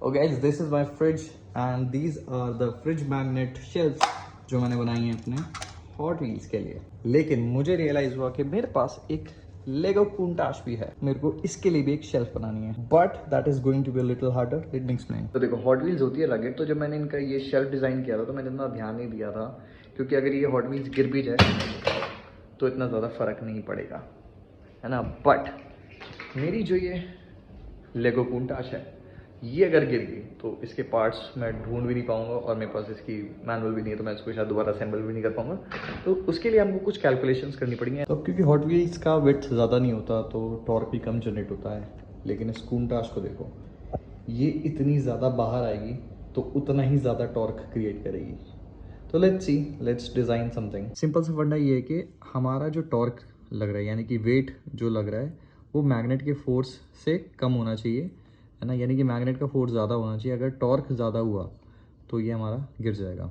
Okay guys, this is my fridge and these are the fridge magnet shelves जो मैंने बनाई है अपने हॉट व्हील्स के लिए। लेकिन मुझे रियलाइज हुआ कि मेरे पास एक लेगो कूंटाश भी है, मेरे को इसके लिए भी एक शेल्फ बनानी है, but that is going to be little harder. Let me explain. तो देखो, हॉट व्हील्स होती है लगे, तो जब मैंने इनका ये शेल्फ डिजाइन किया था तो मैंने इतना ध्यान नहीं दिया था, क्योंकि अगर ये हॉट व्हील्स गिर भी जाए तो इतना ज़्यादा फर्क नहीं पड़ेगा, है ना। बट मेरी जो ये लेगो कूंटाश है, ये अगर गिर गई तो इसके पार्ट्स मैं ढूंढ भी नहीं पाऊंगा और मेरे पास इसकी मैनुअल भी नहीं है, तो मैं इसको शायद दोबारा असेंबल भी नहीं कर पाऊंगा। तो उसके लिए हमको कुछ कैलकुलेशंस करनी पड़ेंगी। तो क्योंकि हॉट व्हील्स का वेट ज़्यादा नहीं होता तो टॉर्क भी कम जनरेट होता है, लेकिन इस कूंटाश को देखो, ये इतनी ज़्यादा बाहर आएगी तो उतना ही ज़्यादा टॉर्क क्रिएट करेगी। तो let's see, let's design something. Simple सा फंडा ये है कि हमारा जो टॉर्क लग रहा है, यानी कि वेट जो लग रहा है, वो मैग्नेट के फोर्स से कम होना चाहिए, है ना। यानी कि मैग्नेट का फोर्स ज़्यादा होना चाहिए। अगर टॉर्क ज़्यादा हुआ तो ये हमारा गिर जाएगा।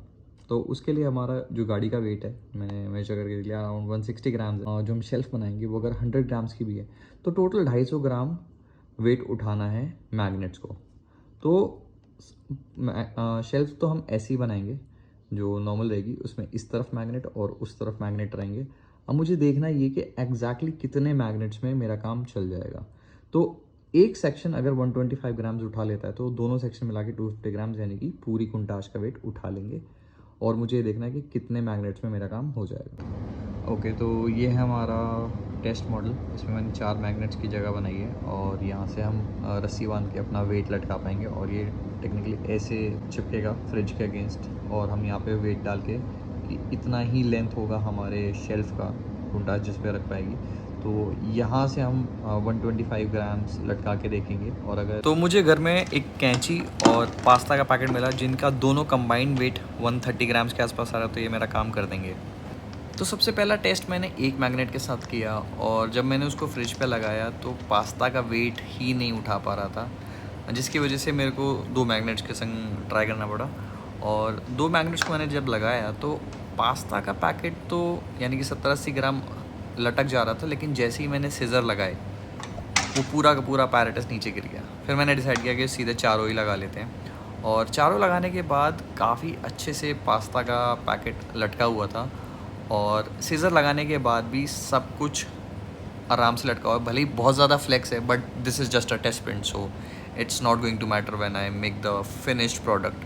तो उसके लिए हमारा जो गाड़ी का वेट है, मैंने मेजर करके लिया अराउंड 160 ग्राम्स। और जो हम शेल्फ बनाएंगे वो अगर 100 ग्राम्स की भी है तो टोटल 250 ग्राम वेट उठाना है मैग्नेट्स को। तो शेल्फ तो हम ऐसे ही बनाएंगे, जो नॉर्मल रहेगी उसमें इस तरफ मैग्नेट और उस तरफ मैग्नेट रहेंगे। अब मुझे देखना ये कि एग्जैक्टली कितने मैग्नेट्स में मेरा काम चल जाएगा। तो एक सेक्शन अगर 125 ग्राम्स उठा लेता है तो दोनों सेक्शन मिला के 250 ग्राम्स, यानी कि पूरी कुंटाश का वेट उठा लेंगे। और मुझे ये देखना है कि कितने मैग्नेट्स में मेरा काम हो जाएगा। ओके, तो ये है हमारा टेस्ट मॉडल। इसमें मैंने 4 मैग्नेट्स की जगह बनाई है और यहाँ से हम रस्सी बांध के अपना वेट लटका पाएंगे और ये टेक्निकली ऐसे चिपकेगा फ्रिज के अगेंस्ट। और हम यहाँ पे वेट डाल के कि इतना ही लेंथ होगा हमारे शेल्फ का कुंटाश जिस पे रख पाएगी, तो यहाँ से हम 125 ग्राम्स लटका के देखेंगे। और अगर तो मुझे घर में एक कैंची और पास्ता का पैकेट मिला जिनका दोनों कंबाइंड वेट 130 ग्राम्स के आसपास आ रहा है, तो ये मेरा काम कर देंगे। तो सबसे पहला टेस्ट मैंने एक मैग्नेट के साथ किया और जब मैंने उसको फ्रिज पे लगाया तो पास्ता का वेट ही नहीं उठा पा रहा था, जिसकी वजह से मेरे को 2 मैग्नेट्स के संग ट्राई करना पड़ा। और 2 मैग्नेट्स को मैंने जब लगाया तो पास्ता का पैकेट तो यानी कि 70-80 ग्राम लटक जा रहा था, लेकिन जैसे ही मैंने सीज़र लगाए वो पूरा का पूरा पैरेटस नीचे गिर गया। फिर मैंने डिसाइड किया कि सीधे चारों ही लगा लेते हैं, और चारों लगाने के बाद काफ़ी अच्छे से पास्ता का पैकेट लटका हुआ था और सीज़र लगाने के बाद भी सब कुछ आराम से लटका हुआ है। भले ही बहुत ज़्यादा फ्लेक्स है, but this is just a test print, so it's not going to matter when I make the finished product.